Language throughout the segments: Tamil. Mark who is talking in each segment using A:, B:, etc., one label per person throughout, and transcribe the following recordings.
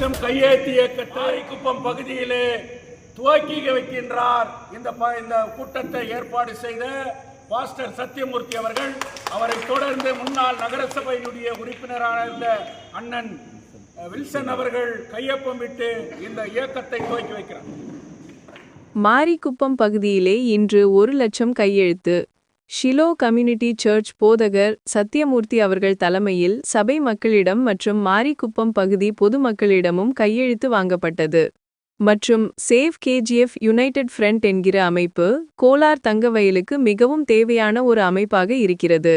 A: லட்சம் கையெழுத்து இயக்கத்தை குப்பம் பகுதியிலே துவக்கி வைக்கின்றார். இந்த கூட்டத்தை ஏற்பாடு செய்த பாஸ்டர் சத்தியமூர்த்தி அவர்கள், அவரை தொடர்ந்து முன்னாள் நகரசபையினுடைய உறுப்பினரான இருந்த அண்ணன் வில்சன் அவர்கள் கையொப்பமிட்டு இந்த இயக்கத்தை துவக்கி வைக்கிறார்.
B: மாரிக்குப்பம் பகுதியிலே இன்று 1,00,000 கையெழுத்து. ஷிலோ கம்யூனிட்டி சர்ச் போதகர் சத்தியமூர்த்தி அவர்கள் தலைமையில் சபை மக்களிடம் மற்றும் மாரிக்குப்பம் பகுதி பொதுமக்களிடமும் கையெழுத்து வாங்கப்பட்டது. மற்றும் சேவ் KGF யுனைடெட் ஃப்ரண்ட் என்கிற அமைப்பு கோலார் தங்கவயலுக்கு மிகவும் தேவையான ஒரு அமைப்பாக இருக்கிறது.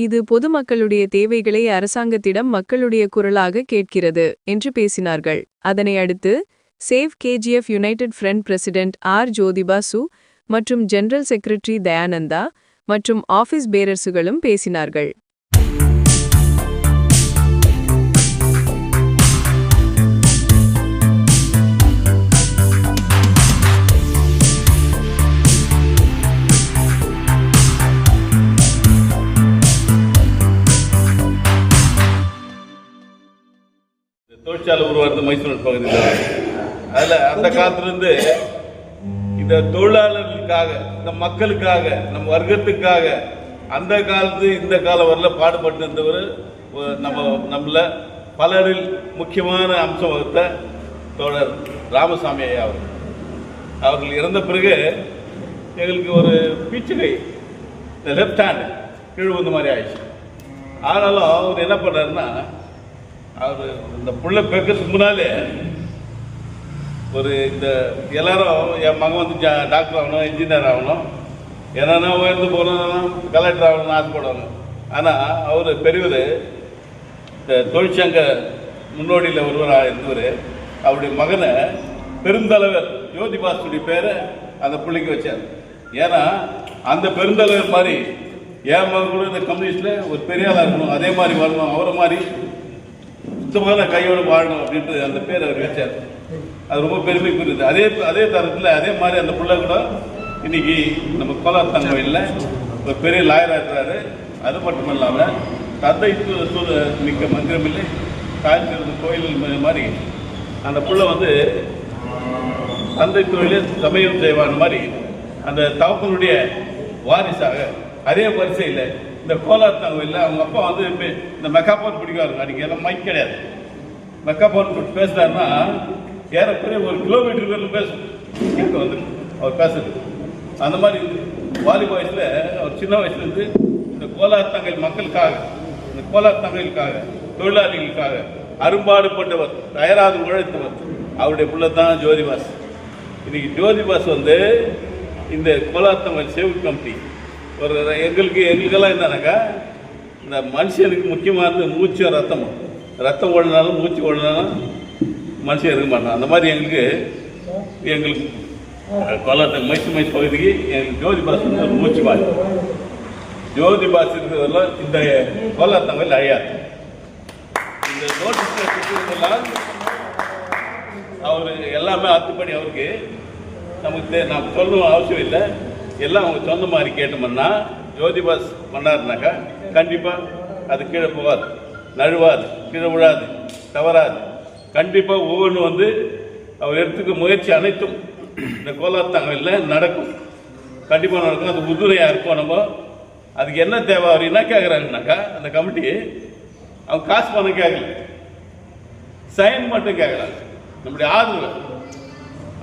B: இது பொதுமக்களுடைய தேவைகளை அரசாங்கத்திடம் மக்களுடைய குரலாக கேட்கிறது என்று பேசினார்கள். அதனை அடுத்து save KGF United front president Jyoti Basu மற்றும் ஜெனரல் செக்ரட்டரி தயானந்தா மற்றும் ஆபீஸ் பேரர்ஸுகளும் பேசினார்கள்.
C: தொழிற்சாலை உருவாக்குறது மைசூர் பகுதியில். அதில் அந்த காலத்திலிருந்து இந்த தொழிலாளர்களுக்காக, இந்த மக்களுக்காக, நம் வர்க்கத்துக்காக அந்த காலத்து இந்த காலம் வரல பாடுபட்டு இருந்தவர் நம்மள பலரில் முக்கியமான அம்சம் வகுத்த தோழர் ராமசாமி ஐயா அவர்கள் இறந்த பிறகு எங்களுக்கு ஒரு பீச்சுகை, இந்த லெஃப்ட் ஹேண்ட் கீழ் வந்த மாதிரி ஆயிடுச்சு. ஆனாலும் அவர் என்ன பண்ணாருன்னா, அவர் இந்த புள்ள பெக்கிறதுக்கு முன்னாலே இந்த எல்லாரும் என் மகன் வந்து டாக்டர் ஆகணும், இன்ஜினியர் ஆகணும், என்னென்னா உயர்ந்து போகணும், கலெக்டர் ஆகணும்னு ஆசைப்படுவாங்க. ஆனால் அவர் பெரியவர், இந்த தொழிற்சங்க முன்னோடியில் ஒருவராக இருந்தவர். அவருடைய மகனை பெருந்தலைவர் ஜோதிபாசுடைய பேரை அந்த பிள்ளைக்கு வச்சார். ஏன்னா அந்த பெருந்தலைவர் மாதிரி என் மகன் கூட இந்த கம்யூனிஸ்டில் ஒரு பெரிய ஆளாக இருக்கணும், அதே மாதிரி வரணும், அவரை மாதிரி சுத்தமான கையோடு வாழணும் அப்படின்ட்டு அந்த பேர் அவர் வச்சார். அது ரொம்ப பெருமைக்குரியது. அதே தரத்தில் அதே மாதிரி அந்த பிள்ளை கூட இன்னைக்கு நம்ம கோலார் தங்கவயலில் ஒரு பெரிய லாயராக இருக்கிறாரு. அது மட்டும் இல்லாமல் தந்தை மிக்க மந்திரமில்லை காய்ச்சல் கோயில் மாதிரி அந்த பிள்ளை வந்து தந்தை தொழிலே சமயம் செய்வான் மாதிரி அந்த தகப்பனுடைய வாரிசாக அதே வரிசையில் இந்த கோலார் தங்கவயலில் அவங்க அப்பா வந்து இந்த மெக்காபோன் பிடிக்காருங்க. அன்றைக்கி எல்லாம் மைக் கிடையாது. மெக்காபோன் பேசுகிறாருன்னா ஏறக்குறைய 1 கிலோமீட்டர் பேரில் பேசும் இங்கே வந்து அவர் பேசுறது. அந்த மாதிரி வாலி வயசில் அவர் சின்ன வயசுலேருந்து இந்த கோலார் தங்கல் மக்களுக்காக, இந்த கோலார் தங்கலுக்காக, தொழிலாளிகளுக்காக அரும்பாடுபட்டவர், தயாராக உழைத்தவர். அவருடைய பிள்ளை தான் ஜோதிபாஸ். இன்னைக்கு ஜோதிபாஸ் வந்து இந்த கோலார் தங்கல் சேவ் கமிட்டி ஒரு எங்களுக்கெல்லாம் என்னன்னாக்கா, இந்த மனுஷனுக்கு முக்கியமானது மூச்சு ரத்தம் ஓடினாலும் மூச்சு ஓடினாலும் மனுஷன் இருக்க மாட்டான். அந்த மாதிரி எங்களுக்கு கோலார் மைசூர் பகுதிக்கு எங்களுக்கு ஜோதிபாஸ் வந்து ஒரு மூச்சு மாதிரி. ஜோதிபாஸ் இருக்கிறதெல்லாம் இந்த கோலார் தங்கல் அழியாது. இந்த நோட்டீஸ்லாம் அவர் எல்லாமே அத்துப்படி அவருக்கு நமக்கு நாம் சொல்லணும் அவசியம் இல்லை. எல்லாம் அவங்க சொந்த மாதிரி கேட்டோம்னா ஜோதிபாஸ் பண்ணாருனாக்கா கண்டிப்பாக அது கீழே போகாது, நழுவாது, கீழே விழாது, தவறாது. கண்டிப்பாக ஒவ்வொன்றும் வந்து அவர் எடுத்துக்க முயற்சி அனைத்தும் இந்த கோலார் தங்கவயலில் நடக்கும், கண்டிப்பாக நடக்கும். அது உறுதுணையாக இருக்கும். நம்ம அதுக்கு என்ன தேவை, அவர் என்ன கேட்குறாங்கனாக்கா, அந்த கமிட்டி அவங்க காசு பணம் கேட்கல, சைன் மட்டும் கேட்குறாங்க, நம்முடைய ஆதரவு.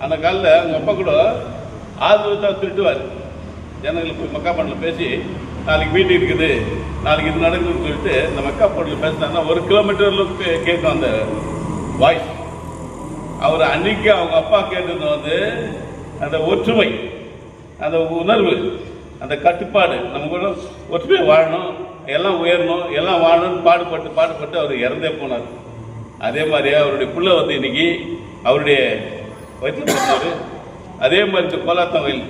C: அந்த காலில் அவங்க அப்பா கூட ஆதரவு தான் திட்டுவார். ஜனங்களுக்கு போய் மெக்காபோனில் பேசி நாளைக்கு மீட்டிங் இருக்குது, நாளைக்கு இது நடக்குதுன்னு சொல்லிட்டு இந்த மெக்காபோனில் பேசினாங்கன்னா 1 கிலோமீட்டரில் கேட்கும் அந்த வாய்ஸ். அவர் அன்னைக்கு அவங்க அப்பா கேட்டது வந்து அந்த ஒற்றுமை, அந்த உணர்வு, அந்த கட்டுப்பாடு, நம்ம கூட ஒற்றுமையாக வாழணும், எல்லாம் உயரணும், எல்லாம் வாழணும்னு பாடுபட்டு அவர் இறந்தே போனார். அதே மாதிரி அவருடைய பிள்ளை வந்து இன்னைக்கு அவருடைய வயிற்றில் போனார். அதே மாதிரி இந்த கோலார் தங்கவயல்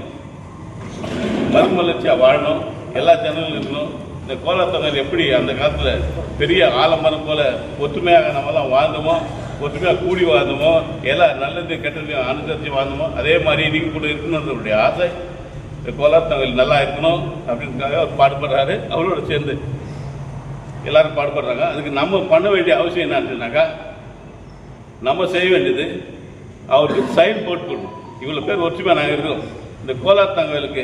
C: மறுமலர்ச்சியாக வாழணும், எல்லா ஜனங்களும் இருக்கணும். இந்த கோலார் தங்கவயல் எப்படி அந்த காலத்தில் பெரிய ஆலமரம் போல ஒற்றுமையாக நம்மலாம் வாழ்ந்தோமோ, ஒற்றுமையாக கூடி வாழ்ந்தோமோ, எல்லாம் நல்லது கெட்டதையும் அனுசரித்து வாழ்ந்தோமோ, அதே மாதிரி இன்னைக்கு கூட இருக்கணுன்றவருடைய ஆசை. இந்த கோலார் தங்கவயல் நல்லா இருக்கணும் அப்படின்றதுக்காக அவர் பாடுபடுறாரு. அவரோட சேர்ந்து எல்லாரும் பாடுபடுறாங்க. அதுக்கு நம்ம பண்ண வேண்டிய அவசியம் என்னன்னாக்கா, நம்ம செய்ய வேண்டியது அவருக்கு சைன் போட்டு கொடுக்கணும். இவ்வளோ பேர் ஒற்றுமையாக நாங்கள் இருக்கோம். இந்த கோலார் தங்கவேலுக்கு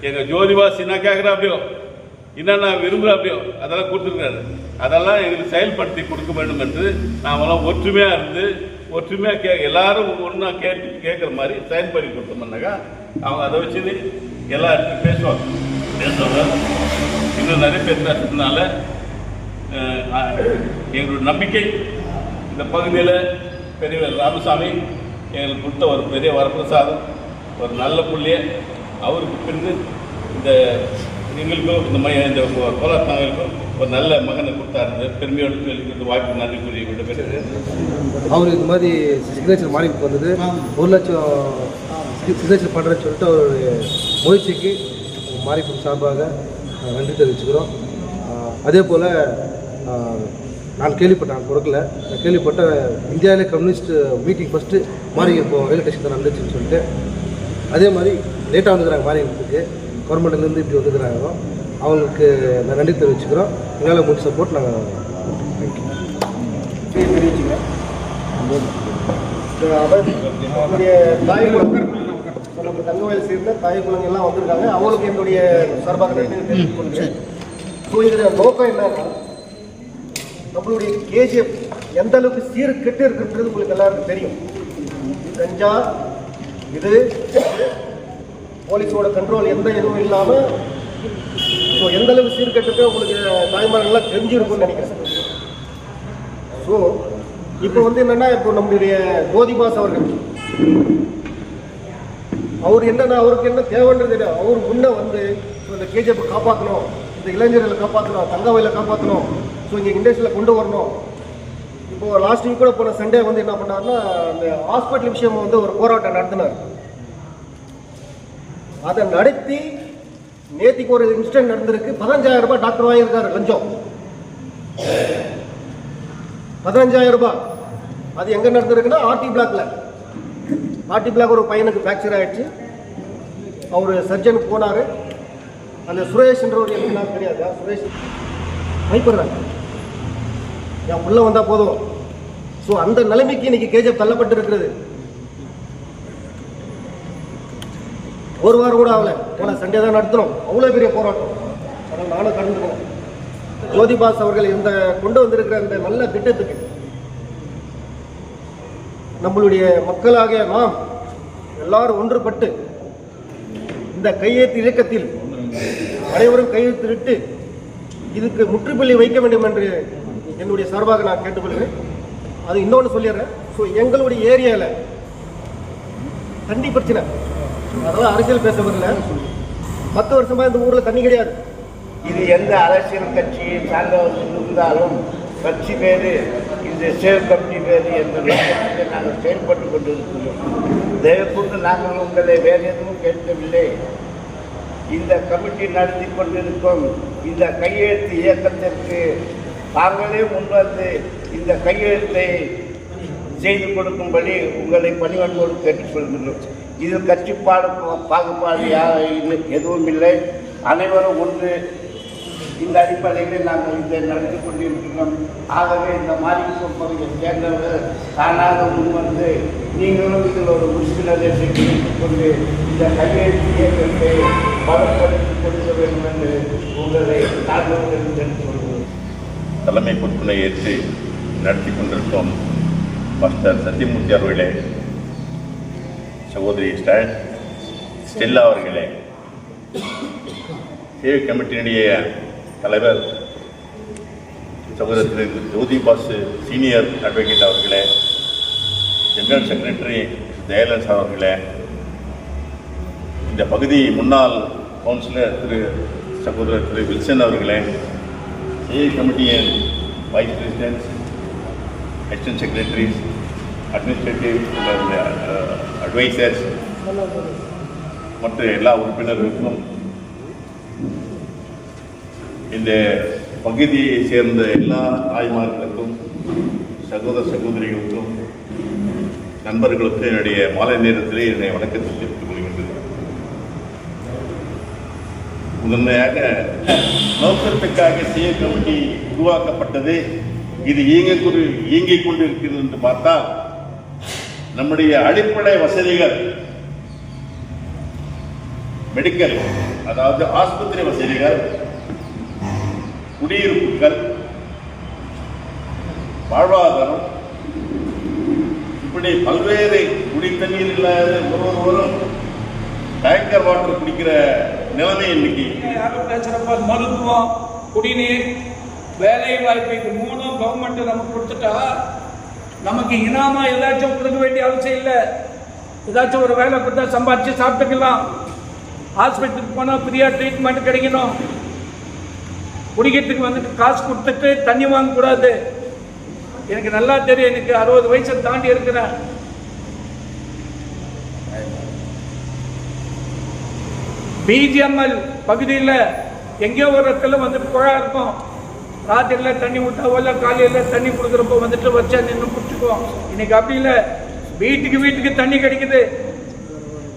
C: எங்கள் ஜோதிபா சின்ன கேட்குறாப்படியோ என்னென்ன விரும்புகிறாப்படியோ அதெல்லாம் கொடுத்துருக்காரு. அதெல்லாம் எங்களுக்கு செயல்படுத்தி கொடுக்க வேண்டும் என்று நாமெல்லாம் ஒற்றுமையாக இருந்து ஒற்றுமையாக எல்லாரும் ஒன்றா கேட்குற மாதிரி சைன் பண்ணி கொடுத்தோம்னாக்கா அவங்க அதை வச்சு எல்லா இடத்துலையும் பேசுவாங்க. இன்னும் நிறைய பேர் பேசுறதுனால எங்களுடைய நம்பிக்கை இந்த பகுதியில் பெரியவர் ராமசாமி எங்களுக்கு கொடுத்த ஒரு பெரிய வரப்பிரசாதம், ஒரு நல்ல புள்ளிய அவருக்கு பிறகு இந்த எங்களுக்கும் இந்த கோலார் தங்கவேலுக்கும் ஒரு நல்ல மகனை கொடுத்தாரு. பெருமையோடு சொல்லிக்கிறது வாய்ப்பு நன்றி கூறி விட.
D: அவர் இந்த மாதிரி சிக்னேச்சர் மாறிக்கு வந்தது 1 லட்சம் சிக்னேச்சர் பண்ணுறேன்னு சொல்லிட்டு அவருடைய முயற்சிக்கு மாறிப்பு சார்பாக நன்றி தெரிவிச்சுக்கிறோம். அதே போல் நான் கேள்விப்பட்டேன், கொடுக்கல, நான் கேள்விப்பட்ட இந்தியாவிலே கம்யூனிஸ்ட் மீட்டிங் ஃபஸ்ட்டு மாறி இப்போ ரயில்வே ஸ்டேஷன் நடந்துச்சுன்னு சொல்லிட்டு அதே மாதிரி லேட்டாக வந்துக்கிறாங்க மாறிக்கிறதுக்கு கவர்மெண்ட்லேருந்து இப்படி வந்துக்கிறாங்க. அவங்களுக்கு நான் நன்றி தெரிவிச்சுக்கிறோம். எங்களால் முடிஞ்ச சப்போர்ட் நாங்கள்
E: தெரிவிச்சுங்க. நம்முடைய தாய் குளங்கள் நம்ம தங்கவேல் சேர்ந்த தாய் குளங்கள்லாம் வந்திருக்காங்க. அவங்களுக்கு என்னுடைய சார்பாக நன்றி தெரிவித்துக் கொள்கிறேன். ஸோ இதில் நோக்கம் என்னன்னா நம்மளுடைய கேஜிஎஃப் எந்த அளவுக்கு சீர்கெட்டு இருக்குன்றது உங்களுக்கு எல்லாருக்கும் தெரியும். கஞ்சா இது போலீஸோட கண்ட்ரோல் எந்த எதுவும் இல்லாமல் ஸோ எந்த அளவுக்கு சீர்கெட்டு உங்களுக்கு தாய்மார்கள்லாம் தெரிஞ்சிருக்கும்னு நினைக்கிறேன். ஸோ இப்போ என்னென்னா இப்போ நம்மளுடைய ஜோதிபாஸ் அவர்கள் அவர் என்னென்னா அவருக்கு என்ன தேவைன்றது தெரியும். அவர் முன்னே இந்த கேஜிஎஃப் காப்பாற்றணும், இந்த இளைஞர்களை காப்பாற்றணும், தங்கவேலை காப்பாற்றணும், ஸோ இங்கே இண்டஸ்ட்ரியில் கொண்டு வரணும். இப்போது லாஸ்ட் வீக் கூட போன சண்டே என்ன பண்ணாருன்னா அந்த ஹாஸ்பிட்டல் விஷயம் ஒரு போராட்டம் நடத்தினார். அதை நடத்தி நேற்றுக்கு ஒரு இன்சிடென்ட் நடந்திருக்கு. 15,000 ரூபாய் டாக்டர் வாங்கியிருக்காரு லஞ்சம். 15,000 ரூபாய். அது எங்கே நடந்திருக்குன்னா ஆர்டி பிளாக் ஒரு பையனுக்கு ஃப்ராக்சர் ஆகிடுச்சு. அவர் சர்ஜனுக்கு போனார். அந்த சுரேஷ்ன்றவர் என்ன கிடையாது, சுரேஷ் பயப்படுறாங்க, என் உள்ள வந்தால் போதும். ஸோ அந்த நிலைமைக்கு இன்னைக்கு கேஜிஎஃப் தள்ளப்பட்டு இருக்கிறது. ஒரு வாரம் கூட ஆகலை, போன சண்டே தான் நடத்தணும். அவ்வளோ பெரிய போராட்டம். அதனால் நானும் கலந்துக்கணும். ஜோதிபாஸ் அவர்கள் இந்த கொண்டு வந்திருக்கிற இந்த நல்ல திட்டத்துக்கு நம்மளுடைய மக்களாகிய நாம் எல்லாரும் ஒன்றுபட்டு இந்த கையெழுத்து இயக்கத்தில் அனைவரும் கையெழுத்திட்டு இதுக்கு முற்றுப்புள்ளி வைக்க வேண்டும் என்று என்னுடைய சார்பாக நான் கேட்டுக்கொள்கிறேன். அது இன்னொன்று சொல்லிடுறேன். ஸோ எங்களுடைய ஏரியாவில் தண்ணி பிரச்சனை, அதெல்லாம் அரசியல் பேச வரல. 10 வருஷமாக இந்த ஊரில் தண்ணி கிடையாது.
F: இது எந்த அரசியல் கட்சி சார்ந்தவர்கள் இருந்தாலும் கட்சி பேர் இந்த சேவ் கமிட்டி பேர் என்ற நோக்கத்தில் நாங்கள் செயல்பட்டு கொண்டிருக்கிறோம். தயவுகூர்ந்து நாங்கள் உங்களை வேறு எதுவும் கேட்கவில்லை. இந்த கமிட்டி நடத்தி கொண்டிருக்கும் இந்த கையெழுத்து இயக்கத்திற்கு தாங்களே முன்வந்து இந்த கையெழுத்தை செய்து கொடுக்கும்படி உங்களை பணிவன்போடு கேட்டுக்கொள்கிறோம். இதில் கட்சி பாகுபாடு எதுவும் இல்லை. அனைவரும் ஒன்று. இந்த அடிப்படையில் நாங்கள் இதை நடத்தி கொண்டிருக்கிறோம். ஆகவே இந்த மாரிக்குப்பம் பகுதியை சேர்ந்தவர்கள் தானாக முன்வந்து நீங்களும் இதில் ஒரு உறுப்பினரை சேர்த்துக் கொண்டு இந்த கையெழுத்து இயக்கத்தை பலப்படுத்திக் கொடுக்க வேண்டும் என்று உங்களை நாங்களும் தெரிந்து கொள்கிறோம்.
C: தலைமை பொறுப்பினை ஏற்று நடத்தி கொண்டிருக்கும் மாஸ்டர் சத்தியமூர்த்தி அவர்களே, சகோதரி ஸ்டெல்லா அவர்களே, சேவை கமிட்டியினுடைய தலைவர் சகோதரர் திரு ஜோதிபாஸ் சீனியர் அட்வொகேட் அவர்களே, ஜெனரல் செக்ரட்டரி ஜெயலலிதா அவர்களே, இந்த பகுதி முன்னாள் கவுன்சிலர் சகோதரர் திரு வில்சன் அவர்களே, சேவை கமிட்டியின் wise president's, assistant secretaries, administrative advisers மற்ற எல்லா உறுப்பினர்களுக்கும், இந்த பகுதியை சேர்ந்த எல்லா தாய்மார்களுக்கும், சகோதர சகோதரிகளுக்கும், நண்பர்களுக்கும் என்னுடைய மாலை நேரத்திலே என்னுடைய வணக்கத்தை தெரிவித்துக் கொள்கின்றது. முதன்மையாக நோக்கத்துக்காக செய்ய கமிட்டி உருவாக்கப்பட்டது. இது இயங்கிக் கொண்டிருக்கிறது என்று பார்த்தால் நம்முடைய அடிப்படை வசதிகள், மெடிக்கல், அதாவது ஆஸ்பத்திரி வசதிகள், குடியிருப்புகள், வாழ்வாதாரம், இப்படி பல்வேறு குடி தண்ணீர் இல்லாத ஒருவரும் டேங்கர் வாட்டர் குடிக்கிற நிலைமை இன்னைக்கு.
G: மருத்துவம், குடிநீர், வேலை வாய்ப்பு, இது மூணும் கவர்மெண்ட் நமக்கு கொடுத்துட்டா நமக்கு இனாமா ஏதாச்சும் கொடுக்க வேண்டிய அவசியம் இல்லை. ஏதாச்சும் ஒரு வேலை கொடுத்தா சம்பாதிச்சு சாப்பிட்டுக்கலாம். ஹாஸ்பிட்டலுக்கு போனால் ஃப்ரீயாக ட்ரீட்மெண்ட் கிடைக்கணும். குடிக்கிறதுக்கு வந்துட்டு காசு கொடுத்துட்டு தண்ணி வாங்கக்கூடாது. எனக்கு நல்லா தெரியும், எனக்கு 60 வயசை தாண்டி இருக்கிறேன். பிஜிஎம்எல் பகுதியில் எங்கேயோ ஒரு இடத்துல வந்துட்டு குழா இருக்கும். ராத்திரியில் தண்ணி விட்டாவோ காலையில் தண்ணி கொடுக்குறப்போ வந்துட்டு வச்சா நின்று பிடிச்சிக்குவோம். இன்னைக்கு அப்படி இல்லை, வீட்டுக்கு தண்ணி கிடைக்குது.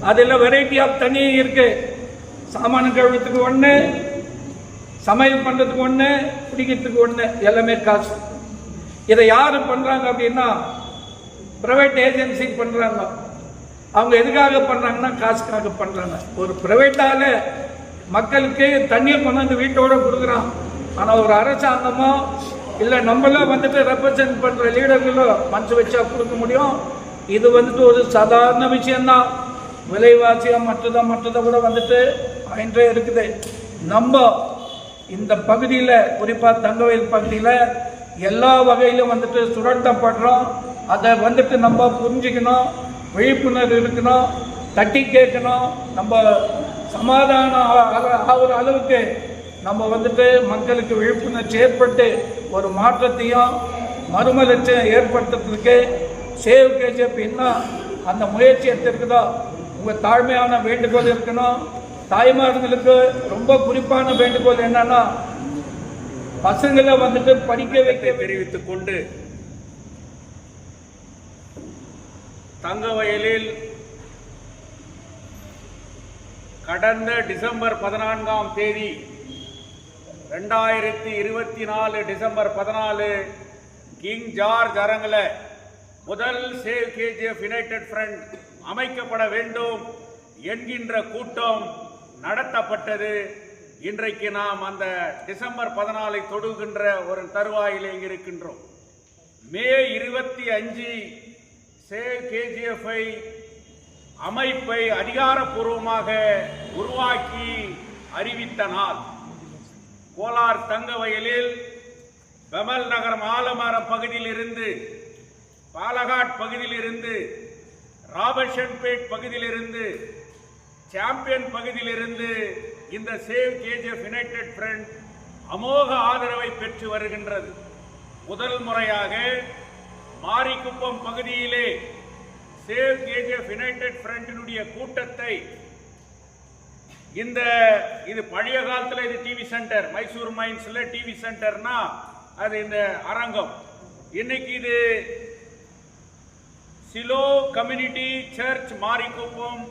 G: அதில் வெரைட்டி ஆஃப் தண்ணி இருக்கு. சாமான கழுவுறதுக்கு ஒன்று, சமையல் பண்ணுறதுக்கு ஒன்று, குடிக்கிறதுக்கு ஒன்று, எல்லாமே காசு. இதை யார் பண்ணுறாங்க அப்படின்னா ப்ரைவேட் ஏஜென்சி பண்ணுறாங்க. அவங்க எதுக்காக பண்ணுறாங்கன்னா காசுக்காக பண்ணுறாங்க. ஒரு ப்ரைவேட்டால் மக்களுக்கு தண்ணியை கொண்டாந்து வீட்டோட கொடுக்குறான். ஆனால் ஒரு அரசாங்கமோ இல்லை நம்மளாம் வந்துட்டு ரெப்ரசன்ட் பண்ணுற லீடர்களோ மனசு வச்சா கொடுக்க முடியும். இது வந்துட்டு ஒரு சாதாரண விஷயந்தான். விலைவாசியாக மற்றதை கூட வந்துட்டு ஆயின்றே இருக்குது. நம்ம இந்த பகுதியில், குறிப்பாக தங்கவயல் பகுதியில் எல்லா வகையிலும் வந்துட்டு சுரண்டப்படுறோம். அதை வந்துட்டு நம்ம புரிஞ்சுக்கணும், விழிப்புணர்வு இருக்கணும், தட்டி கேட்கணும். நம்ம சமாதானம் ஆகிற அளவுக்கு நம்ம வந்துட்டு மக்களுக்கு விழிப்புணர்ச்சி ஏற்பட்டு ஒரு மாற்றத்தையும் மறுமலர்ச்சியும் ஏற்படுத்துறதுக்கு சேவ் கேஜிஎஃப் இன்னும் அந்த முயற்சி எடுத்திருக்குதோ உங்கள் தாழ்மையான வேண்டுகோள் இருக்கணும். தாய்மார்களுக்கு ரொம்ப குறிப்பான வேண்டுகோள் என்னன்னா, பசங்களை வந்துட்டு படிக்க வைக்க
A: தெரிவித்துக் கொண்டு தங்கவயலில் கடந்த டிசம்பர் 14ஆம் தேதி 2024 டிசம்பர் 14 கிங் ஜார்ஜ் அரங்கில் முதல் சேவ் கேஜிஎஃப் யுனைடெட் ஃப்ரண்ட் அமைக்கப்பட வேண்டும் என்கின்ற கூட்டம் நடத்தப்பட்டது. இன்றைக்கு நாம் அந்த டிசம்பர் 14 தொடுகின்ற ஒரு தருவாயிலே இருக்கின்றோம். மே 25 சேவ் கேஜிஎஃப் அமைப்பை அதிகாரப்பூர்வமாக உருவாக்கி அறிவித்த நாள். கோலார் தங்கவயலில் பெமல் நகரம் ஆலமரம் பகுதியிலிருந்து, பாலகாட் பகுதியிலிருந்து, ராபர்ட்சன்பேட் பகுதியிலிருந்து, சாம்பியன் பகுதியிலிருந்து இந்த சேவ் கேஜிஎஃப் யுனைடெட் ஃப்ரண்ட் அமோக ஆதரவை பெற்று வருகின்றது. முதல் முறையாக மாரிக்குப்பம் பகுதியிலே சேவ் கேஜிஎஃப் யுனைடெட் ஃப்ரண்டினுடைய கூட்டத்தை, இது பழைய காலத்தில் இது டிவி சென்டர், மைசூர் மைன்ஸ்ல டிவி சென்டர்னா அது இந்த அரங்கம். இன்னைக்கு இது சிலோ கம்யூனிட்டி சர்ச் மாரிக்குப்பம்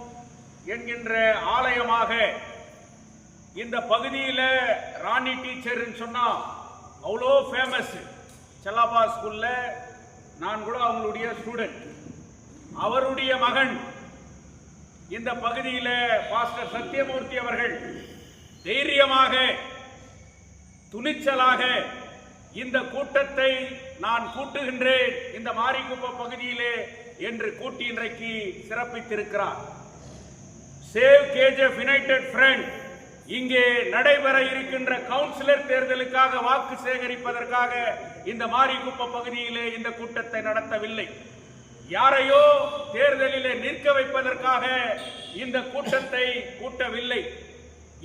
A: என்கின்ற ஆலயமாக இந்த பகுதியில் ராணி டீச்சர்ன்னு சொன்னா அவ்வளோ ஃபேமஸ். செல்லாப்பா ஸ்கூல்ல நான் கூட அவங்களுடைய ஸ்டூடெண்ட். அவருடைய மகன் இந்த பகுதியில் பாஸ்டர் சத்தியமூர்த்தி அவர்கள் தைரியமாக, துணிச்சலாக இந்த கூட்டத்தை நான் கூட்டுகின்றேன் இந்த மாரிக்குப்பம் பகுதியிலே என்று கூட்டி இன்றைக்கு சிறப்பித்திருக்கிறார். சேவ் கேஜிஎஃப் யுனைடெட் ஃப்ரண்ட் இங்கே நடைபெற இருக்கின்ற கவுன்சிலர் தேர்தலுக்காக வாக்கு சேகரிப்பதற்காக இந்த மாரிக்குப்பம் பகுதியிலே இந்த கூட்டத்தை நடத்தவில்லை. யாரையோ தேர்தலிலே நிற்க வைப்பதற்காக இந்த கூட்டத்தை கூட்டவில்லை.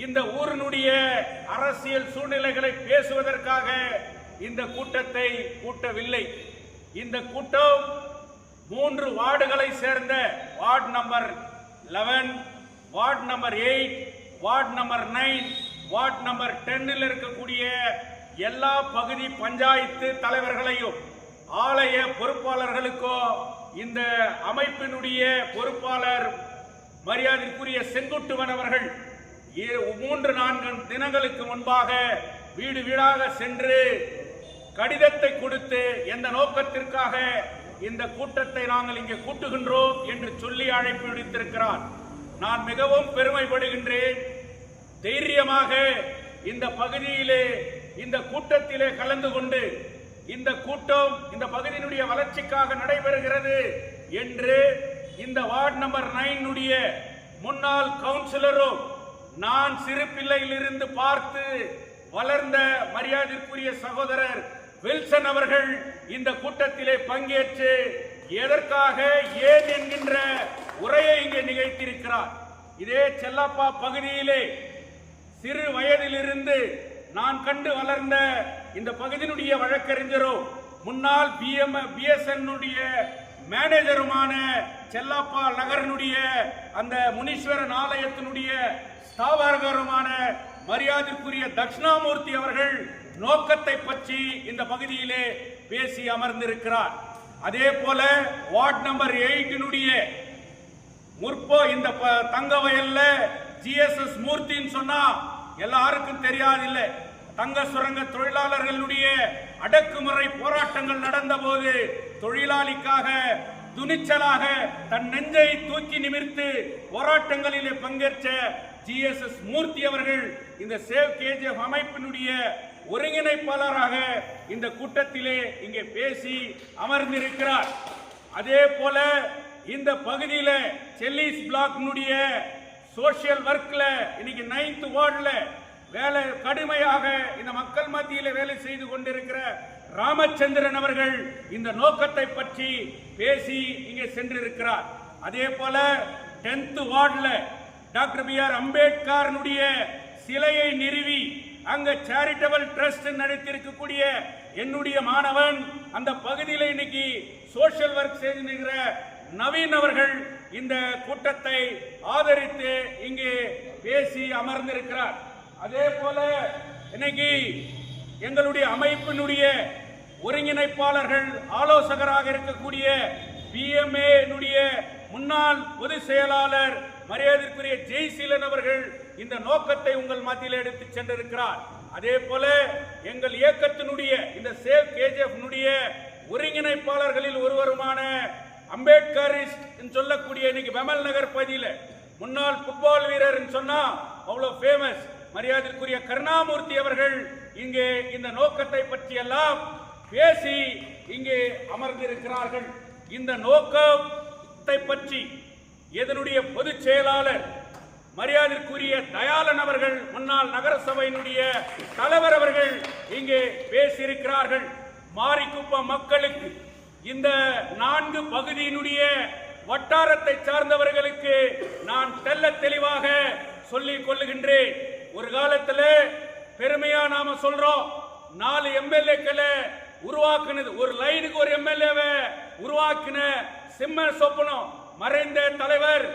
A: இந்த ஊரினுடைய அரசியல் சூழ்நிலைகளை பேசுவதற்காக இந்த கூட்டத்தை கூட்டவில்லை. இந்த கூட்டம் 3 வார்டுகளை சேர்ந்த ward number 11, ward number 8, ward number 9, ward number 10 இருக்கக்கூடிய எல்லா பகுதி பஞ்சாயத்து தலைவர்களையும் ஆலய பொறுப்பாளர்களுக்கோ இந்த அமைப்பினுடைய பொறுப்பாளர் மரியாதைக்குரிய செங்குட்டுவன் அவர்கள் 3-4 தினங்களுக்கு முன்பாக வீடு வீடாக சென்று கடிதத்தை கொடுத்து எந்த நோக்கத்திற்காக இந்த கூட்டத்தை நாங்கள் இங்கே கூட்டுகின்றோம் என்று சொல்லி அழைப்பு விடுத்திருக்கிறார். நான் மிகவும் பெருமைப்படுகின்றேன். தைரியமாக இந்த பகுதியிலே இந்த கூட்டத்திலே கலந்து கொண்டு இந்த கூட்டம் இந்த பகுதியினுடைய வளர்ச்சிக்காக நடைபெறுகிறது என்று இந்த வார்டு நம்பர் 9 முன்னாள் கவுன்சிலரும் நான் சிறு பிள்ளையிலிருந்து பார்த்து வளர்ந்த மரியாதைக்குரிய சகோதரர் வில்சன் அவர்கள் இந்த கூட்டத்திலே பங்கேற்று எதற்காக ஏன் என்கின்ற உரையை இங்கே நிகழ்த்தியிருக்கிறார். இதே செல்லப்பா பகுதியிலே சிறு வயதிலிருந்து நான் கண்டு வளர்ந்த இந்த பகுதியினுடைய வழக்கறிஞரும் முன்னாள் BSN மேனேஜருமான செல்லப்பா நகரனுடைய அந்த முனீஸ்வரன் ஆலயத்தினுடைய ஸ்தாபகருமான மரியாதைக்குரிய தட்சிணாமூர்த்தி அவர்கள் நோக்கத்தை பற்றி இந்த பகுதியிலே பேசி அமர்ந்திருக்கிறார். அதே போல வார்டு நம்பர் 8 இந்த தங்கவயல்ல GSS மூர்த்தின்னு சொன்னா எல்லாருக்கும் தெரியாதில்லை. தங்க சுரங்க தொழிலாளர்களுடைய அடக்குமுறை போராட்டங்கள் நடந்த போது தொழிலாளிக்காக துணிச்சலாக தன் நெஞ்சை தூக்கி நிமிர்த்து போராட்டங்களிலே பங்கேற்ற GSS மூர்த்தி அவர்கள் இந்த சேவ் KGF அமைப்பினுடைய ஒருங்கிணைப்பாளராக இந்த கூட்டத்திலே இங்கே பேசி அமர்ந்திருக்கிறார். அதே போல இந்த பகுதியில செல்லிஸ் பிளாக்னுடைய சோசியல் ஒர்க்ல இன்னைக்கு 9th வார்டுல வேலை கடுமையாக இந்த மக்கள் மத்தியில வேலை செய்து கொண்டிருக்கிற ராமச்சந்திரன் அவர்கள் இந்த நோக்கத்தை பற்றி பேசி இங்கே சென்றிருக்கிறார். அதே போல 10th வார்டுல டாக்டர் BR அம்பேத்கருடைய சிலையை நிறுவி அங்க சேரிட்டபிள் ட்ரஸ்ட் நடத்தியிருக்கக்கூடிய என்னுடைய மாணவன் அந்த பகுதியில் இன்னைக்கு சோசியல் ஒர்க் செய்கிற நவீன் அவர்கள் இந்த கூட்டத்தை ஆதரித்து இங்கே பேசி அமர்ந்திருக்கிறார். அதே போல இன்னைக்கு எங்களுடைய அமைப்பினுடைய ஒருங்கிணைப்பாளர்கள் ஆலோசகராக இருக்கக்கூடிய BMA முன்னாள் பொதுச் செயலாளர் மரியாதைக்குரிய ஜெய்சீலன் அவர்கள் இந்த நோக்கத்தை உங்கள் மத்தியில் எடுத்து சென்றிருக்கிறார். அதே போல எங்கள் இயக்கத்தினுடைய இந்த சேவ் KGF ஒருங்கிணைப்பாளர்களில் ஒருவருமான அம்பேத்கரிஸ்ட் சொல்லக்கூடிய இன்னைக்கு பெமல் நகர் பகுதியில் முன்னாள் ஃபுட்பால் வீரர் சொன்னா அவ்வளவு ஃபேமஸ் மரியாதைக்குரிய கருணாமூர்த்தி அவர்கள் இங்கே இந்த நோக்கத்தை பற்றி எல்லாம் பேசி இங்கே அமர்ந்திருக்கிறார்கள். இந்த நோக்கத்தை பற்றி இதனுடைய பொதுச் செயலாளர் மரியாதைக்குரிய தயாளன் அவர்கள் முன்னாள் நகரசபையினுடைய தலைவர் அவர்கள் இங்கே பேசியிருக்கிறார்கள். மாரிக்குப்பம் மக்களுக்கு இந்த 4 பகுதியினுடைய வட்டாரத்தை சார்ந்தவர்களுக்கு நான் தெல்ல தெளிவாக சொல்லிக் கொள்ளுகின்றேன். ஒரு காலத்தில் பெருமையா நாம சொல்றோம் 4 MLAக்களை உருவாக்குனது, ஒரு லைனுக்கு ஒரு MLAவை உருவாக்கின சிம்ம சொப்பனம் மறைந்த தலைவர்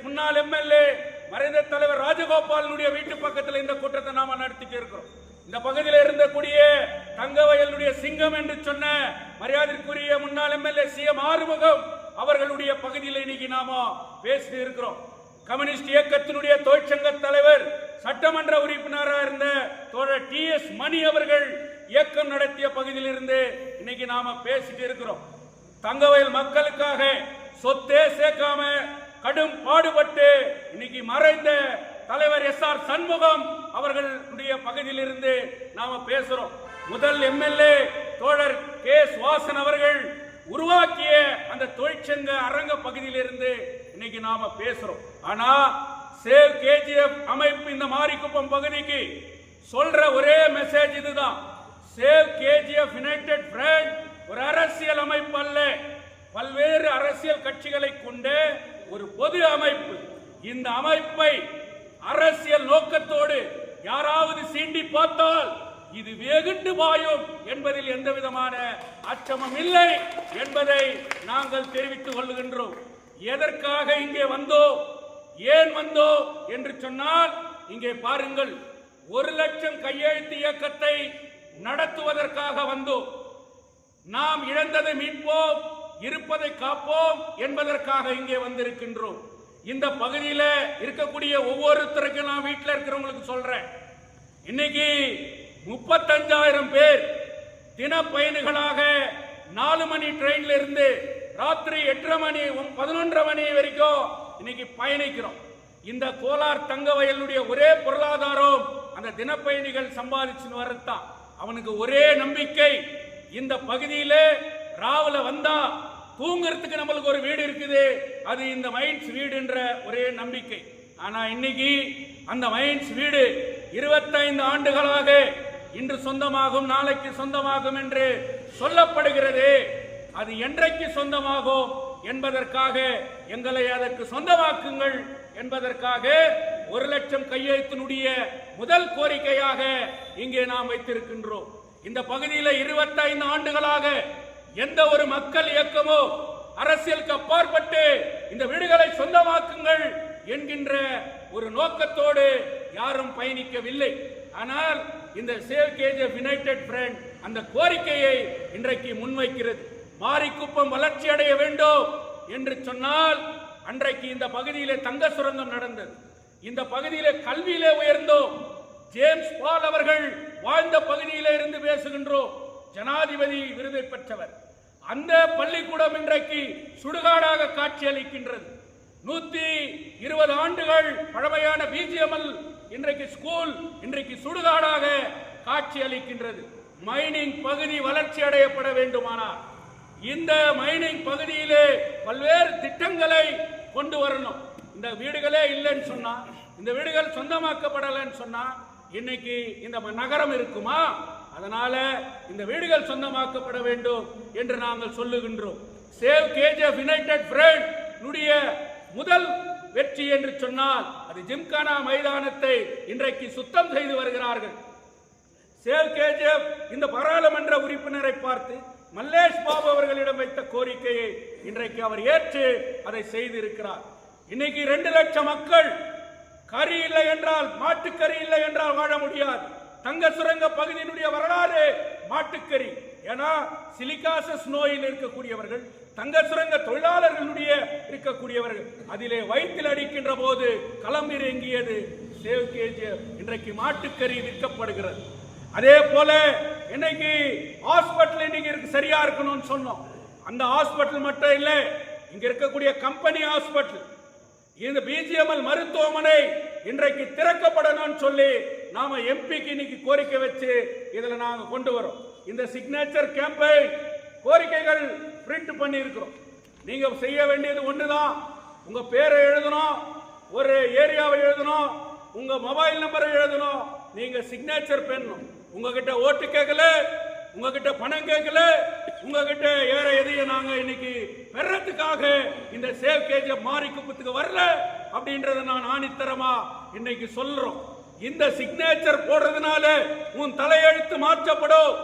A: முன்னாள் MLA மறைந்த தலைவர் ராஜகோபாலனுடைய வீட்டு பக்கத்தில் இந்த கூட்டத்தை நாம நடத்திட்டு இருக்கிறோம். இந்த பகுதியில் இருந்தக்கூடிய தங்கவயலுடைய சிங்கம் என்று சொன்ன மரியாதைக்குரிய முன்னாள் MLA CM ஆறுமுகம் அவர்களுடைய பகுதியில் இன்னைக்கு நாம பேசி இருக்கிறோம். கம்யூனிஸ்ட் இயக்கத்தினுடைய தொழிற்சங்க தலைவர் சட்டமன்ற உறுப்பினராக இருந்த தோழர் TS மணி அவர்கள் இயக்கம் நடத்திய பகுதியில் இருந்து இன்னைக்கு நாம பேசிட்டு இருக்கிறோம். தங்கவயல் மக்களுக்காக சொத்தே சேர்க்காம கடும் பாடுபட்டு இன்னைக்கு மறைந்த தலைவர் SR சண்முகம் அவர்களுடைய பகுதியில் இருந்து நாம பேசுறோம். முதல் MLA தோழர் KS வாசன் அவர்கள் உருவாக்கிய அந்த தொழிற்சங்க அரங்க பகுதியில் இருந்து இன்னைக்கு நாம பேசுறோம். ஆனா சேவ் KGF அமைப்பு இந்த மாரிக்குப்பம் பகுதிக்கு சொல்ற ஒரே மெசேஜ் இதுதான். சேவ் KGF யுனைடெட் ஃப்ரண்ட் ஒரு அரசியல் அமைப்பு அல்ல, பல்வேறு அரசியல் கட்சிகளை கொண்ட ஒரு பொது அமைப்பு. இந்த அமைப்பை அரசியல் நோக்கத்தோடு யாராவது சீண்டி பார்த்தால் இது வெகுண்டு பாயும் என்பதில் எந்த விதமான அச்சமும் இல்லை என்பதை நாங்கள் தெரிவித்துக் கொள்கின்றோம். எதற்காக இங்கே வந்தோம், ஏன் வந்தோம் என்று சொன்னால் இங்கே பாருங்கள், 1 லட்சம் கையெழுத்து இயக்கத்தை நடத்துவதற்காக வந்தோம். நாம் இழந்ததை மீட்போம், இருப்பதை காப்போம் என்பதற்காக இங்கே வந்திருக்கின்றோம். இந்த பகுதியில் இருக்கக்கூடிய ஒவ்வொருத்தருக்கும் நான் வீட்டில் இருக்கிறவங்களுக்கு சொல்றேன், இன்னைக்கு 35,000 பேர் தினப்பயணிகளாக 4 மணி ட்ரெயின்ல இருந்து ராத்திரி 8:30 மணி 11:30 மணி வரைக்கும் இன்னைக்கு பயணிக்கிறோம். இந்த கோலார் தங்க வயலுடைய ஒரே பொருளாதாரம் அந்த தினப்பயணிகள் சம்பாதிச்சுன்னு வரத்தான். அவனுக்கு ஒரே நம்பிக்கை, இந்த பகுதியில ராவுல வந்தா தூங்குறதுக்கு நம்மளுக்கு ஒரு வீடு இருக்குது, அது இந்த மைன்ஸ் வீடுன்ற ஒரே நம்பிக்கை. ஆனா இன்னைக்கு அந்த மைன்ஸ் வீடு 25 ஆண்டுகளாக இன்று சொந்தமாகும், நாளைக்கு சொந்தமாகும் என்று சொல்லப்படுகிறது. அது என்றைக்கு சொந்தமாகும் என்பதற்காக எங்களை அதற்கு சொந்தமாக்குங்கள் என்பதற்காக 1 லட்சம் கையெழுத்தினுடைய முதல் கோரிக்கையாக இங்கே நாம் வைத்திருக்கின்றோம். இந்த பகுதியில் 25 ஆண்டுகளாக எந்த ஒரு மக்கள் இயக்கமோ அரசியலுக்கு அப்பாற்பட்டு இந்த வீடுகளை சொந்தமாக்குங்கள் என்கின்ற ஒரு நோக்கத்தோடு யாரும் பயணிக்கவில்லை. ஆனால் இந்த சேவ் கேஜிஎஃப் யுனைடெட் ஃப்ரண்ட் அந்த கோரிக்கையை இன்றைக்கு முன்வைக்கிறது. மாரிக்குப்பம் வளர்ச்சி அடைய வேண்டும் என்று சொன்னால், அன்றைக்கு இந்த பகுதியிலே தங்க சுரங்கம் நடந்தது, இந்த பகுதியிலே கல்வியிலே உயர்ந்தோம். ஜேம்ஸ் பால் அவர்கள் வாழ்ந்த பகுதியிலே இருந்து பேசுகின்றோம். ஜனாதிபதி விருதை பெற்றவர். அந்த பள்ளிக்கூடம் இன்றைக்கு சுடுகாடாக காட்சியளிக்கின்றது. 120 ஆண்டுகள் பழமையான பிஜிஎம்எல் இன்றைக்கு ஸ்கூல் இன்றைக்கு சுடுகாடாக காட்சி அளிக்கின்றது. மைனிங் பகுதி வளர்ச்சி அடையப்பட வேண்டுமானால் இந்த மைனிங் பகுதியிலே பல்வேறு திட்டங்களை கொண்டு வரணும். இந்த வீடுகளே இல்லைன்னு சொன்னா, இந்த வீடுகள் சொந்தமாக்கப்படலைன்னு சொன்னா இன்னைக்கு இந்த நகரம் இருக்குமா? அதனால இந்த வீடுகள் சொந்தமாக்கப்பட வேண்டும் என்று நாங்கள் சொல்லுகின்றோம். சேவ் கேஜிஎஃப் யுனைடெட் ஃப்ரண்ட் உடைய முதல் வெற்றி என்று சொன்னால் அது ஜிம்கானா மைதானத்தை இன்றைக்கு சுத்தம் செய்து வருகிறார்கள். சேவ் கேஜிஎஃப் இந்த பாராளுமன்ற உறுப்பினரை பார்த்து மல்லேஷ் பாபு அவர்களிடம் வைத்த கோரிக்கையை இன்றைக்கு அவர் ஏற்று அதை செய்திருக்கிறார். இன்னைக்கு 2 லட்சம் மக்கள் கறி இல்லை என்றால், மாட்டுக்கறி இல்லை என்றால் வாழ முடியாது. தங்க சுரங்க பகுதியினுடைய வரலாறு மாட்டுக்கறி. ஏன்னா சிலிகாசஸ் நோயில் இருக்கக்கூடியவர்கள், தங்க சுரங்க தொழிலாளர்களுடைய இருக்கக்கூடியவர்கள், அதிலே வயிற்றில் அடிக்கின்ற போது களமிறங்கியது சேவ் கேஜிஎஃப். இன்றைக்கு மாட்டுக்கறி விற்கப்படுகிறது. அதே போல இன்னைக்கு ஹாஸ்பிட்டல் இன்னைக்கு சரியா இருக்கணும்னு சொன்னோம். அந்த ஹாஸ்பிட்டல் மட்டும் இல்ல, இங்க இருக்கக்கூடிய கம்பெனி ஹாஸ்பிட்டல், இந்த பிஜிஎம்எல் மருத்துவமனை இன்றைக்கு திறக்கப்படணும்னு சொல்லி நாம எம்பிக்கு இன்னைக்கு கோரிக்கை வச்சு இதுல நாங்க கொண்டு வரோம். இந்த சிக்னேச்சர் கேம்பெயின் கோரிக்கைகள் பிரிண்ட் பண்ணி இருக்கிறோம். நீங்க செய்ய வேண்டியது ஒண்ணுதான், உங்க பேரை எழுதணும், ஒரு ஏரியாவை எழுதணும், உங்க மொபைல் நம்பரை எழுதணும், நீங்க சிக்னேச்சர் பண்ணணும். உங்ககிட்ட ஓட்டு கேட்கல, உங்ககிட்ட பணம் கேட்கல, உங்ககிட்ட ஏற எதையும் நாங்க இன்னைக்கு பெறத்துக்காக இந்த சேவ் கேஜிஎஃப் மாரிக்குப்பத்துக்கு வரல அப்படின்றத நான் ஆணித்தரமா இன்னைக்கு சொல்றோம். இந்த சிக்னேச்சர் போடுறதுனால உன் தலையெழுத்து மாற்றப்படும்.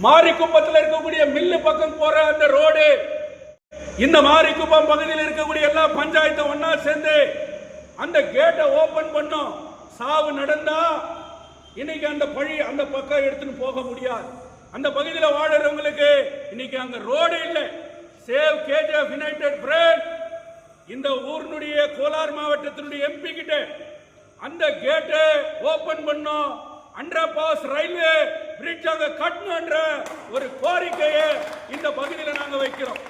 A: மாரிக்குப்பத்தில் இருக்கக்கூடிய மில்லு பக்கம் போற அந்த ரோடு, இந்த மாரிக்குப்பம் பகுதியில் இருக்கக்கூடிய எல்லா பஞ்சாயத்தும் ஒன்னா சேர்ந்து அந்த கேட்டை ஓபன் பண்ணும். சாவு நடந்தா இன்னைக்கு அந்த பழி அந்த பக்கம் எடுத்துன்னு போக முடியாது. அந்த பகுதியில் வாழறவங்களுக்கு இன்னைக்கு அங்க ரோடு இல்லை. சேவ் கேஜிஎஃப் யுனைடெட் ஃப்ரண்ட் இந்த ஊரினுடைய கோலார் மாவட்டத்தினுடைய எம்பி கிட்ட அந்த கேட்டை ஓபன் பண்ணும். அண்டர் பாஸ் ரயில்வே பிரிட்ஜ் அங்க கட்டணும்ன்ற ஒரு கோரிக்கையை இந்த பகுதியில் நாங்க வைக்கிறோம்.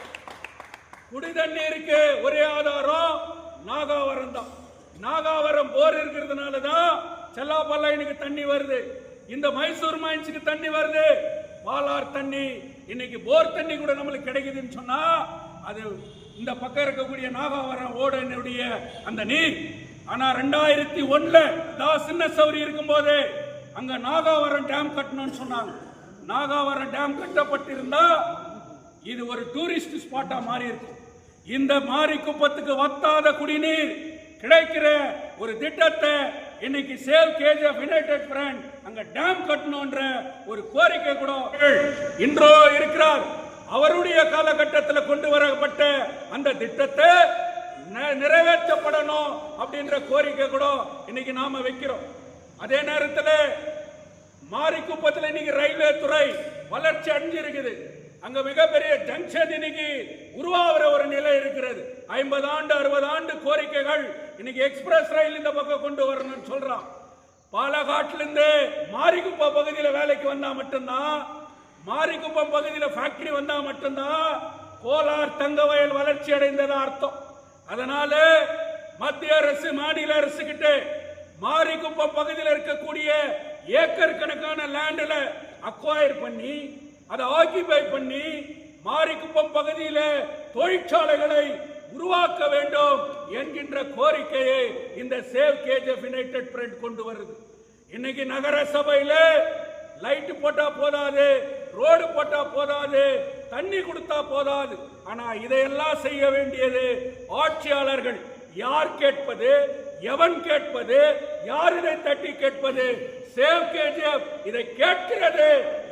A: குடி தண்ணீருக்கு ஒரே ஆதாரம் நாகாவரம் தான். நாகாவரம் போர் இருக்கிறதுனால தான் செல்லாப்பள்ளையனுக்கு தண்ணி வருது, இந்த மைசூர் மைன்ஸுக்கு தண்ணி வருது, பாலார் தண்ணி இன்னைக்கு போர் தண்ணி கூட நம்மளுக்கு கிடைக்குதுன்னு சொன்னா அது இந்த பக்கம் இருக்கக்கூடிய நாகாவரம் ஓடனுடைய அந்த நீர். ஆனா 2001 சின்ன சௌரி இருக்கும் போது அங்க நாகாவரம் டேம் கட்டணும்னு சொன்னாங்க. நாகாவரம் டேம் கட்டப்பட்டிருந்தா இது ஒரு டூரிஸ்ட் ஸ்பாட்டா மாறி இருக்கு. இந்த மாரிக்குப்பத்துக்கு வத்தாத குடிநீர் கிடைக்கிற ஒரு திட்டத்தை இன்னைக்கு சேவ் கேஜிஎஃப் யுனைடெட் ஃப்ரண்ட் அங்க டேம் கட்டணும்ன்ற ஒரு கோரிக்கை கூட இன்றோ இருக்கிறார். அவருடைய காலகட்டத்தில் கொண்டு வரப்பட்ட அந்த திட்டத்தை நிறைவேற்றப்படணும் அப்படின்ற கோரிக்கை கூட இன்னைக்கு நாம வைக்கிறோம். அதே நேரத்தில் மாரிக்குப்பத்தில் இன்னைக்கு ரயில்வே துறை வளர்ச்சி அடைஞ்சிருக்குது. அங்க மிகப்பெரிய ஜங்ஷன் இன்னைக்கு உருவாகிற ஒரு நிலை இருக்கிறது. 50 ஆண்டு 60 ஆண்டு கோரிக்கைகள் இன்னைக்கு எக்ஸ்பிரஸ் ரயில் இந்த பக்கம் கொண்டு வரணும்னு சொல்றான். பாலகாட்டிலிருந்து மாரிக்குப்பம் பகுதியில் வேலைக்கு வந்தா மட்டும்தான், மாரிக்குப்பம் பகுதியில் ஃபேக்டரி வந்தா மட்டும்தான் கோலார் தங்க வயல் வளர்ச்சி அடைந்ததா அர்த்தம். அதனால மத்திய அரசு மாநில அரசு கிட்ட மாரிக்குப்பம் பகுதியில் இருக்கக்கூடிய ஏக்கர் கணக்கான லேண்ட்ல அக்வயர் பண்ணி அதை ஆக்கிபை பண்ணி மாரிக்குப்பம் பகுதியில் தொழிற்சாலைகளை உருவாக்க வேண்டும் என்கின்ற கோரிக்கையை இந்த சேவ் கேஜிஎஃப் யுனைடெட் ஃப்ரண்ட் கொண்டு வருது. இன்னைக்கு நகர சபையில லைட் போட்டா போதாது, ரோடு போட்டா போதாது, தண்ணி கொடுத்தா போதாது. ஆனா இதையெல்லாம் செய்ய வேண்டியது ஆட்சியாளர்கள். யார் கேட்பது, எவன் கேட்பது, யார் இதை தட்டி கேட்பது? சேவ் கேஜிஎஃப் இதை கேட்கிறது.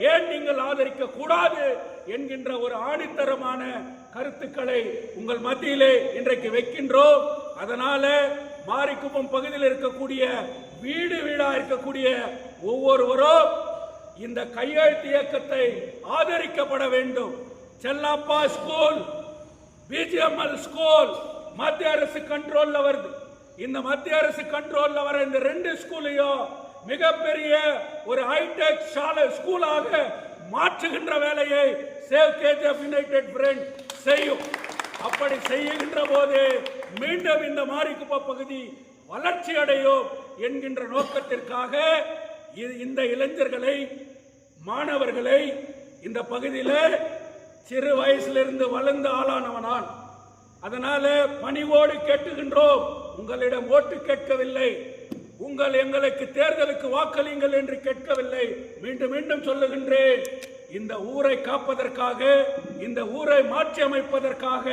A: ஏன் நீங்கள் ஆதரிக்க கூடாது என்கின்ற ஒரு ஆணித்தரமான கருத்துக்களை உங்கள் மத்தியிலே இன்றைக்கு வைக்கின்றோம். அதனால மாரிக்குப்பம் பகுதியில் இருக்கக்கூடிய வீடு வீடா இருக்கக்கூடிய ஒவ்வொருவரும் இந்த கையெழுத்து இயக்கத்தை ஆதரிக்கப்பட வேண்டும். செல்லப்பா ஸ்கூல், பிஜிஎம்எல் ஸ்கூல் மத்திய அரசு கண்ட்ரோல்ல வருது. இந்த மத்திய அரசு கண்ட்ரோல்ல வர இந்த 2 ஸ்கூலையும் மிகப்பெரிய ஒரு ஹைடெக் ஸ்கூலாக மாற்றுகின்ற வேலையை சேவ் கேஜிஎஃப் யுனைடெட் ஃப்ரண்ட் செய்யும். அப்படி செய்கின்ற போது மீண்டும் இந்த மாரிக்குப்பம் பகுதி வளர்ச்சி அடையும் என்கின்ற நோக்கத்திற்காக இந்த இளைஞர்களை, மாணவர்களை இந்த பகுதியில் சிறு வயசிலிருந்து வளர்ந்து ஆளானவனான். அதனால பணிவோடு கேட்டுகின்றோம், உங்களிடம் ஓட்டு கேட்கவில்லை, உங்கள் எங்களுக்கு தேர்தலுக்கு வாக்களியுங்கள் என்று கேட்கவில்லை. மீண்டும் மீண்டும் சொல்லுகின்றேன், இந்த ஊரை காப்பதற்காக, இந்த ஊரை மாற்றி அமைப்பதற்காக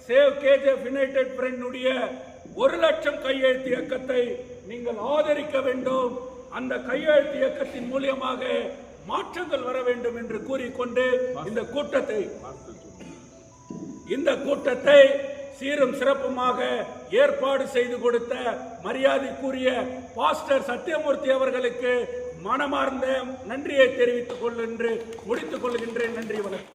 A: சேவ் கேஜிஎஃப் யுனைடெட் ஃப்ரண்ட் 1,00,000 கையெழுத்து இயக்கத்தை நீங்கள் ஆதரிக்க வேண்டும். அந்த கையெழுத்து இயக்கத்தின் மூலமாக மாற்றங்கள் வர வேண்டும் என்று கூறிக்கொண்டு இந்த கூட்டத்தை சீரும் சிறப்புமாக ஏற்பாடு செய்து கொடுத்த மரியாதைக்குரிய பாஸ்டர் சத்தியமூர்த்தி அவர்களுக்கு மனமார்ந்த நன்றியை தெரிவித்துக் கொள்கின்றேன். முடித்துக் கொள்கின்றேன். நன்றி, வணக்கம்.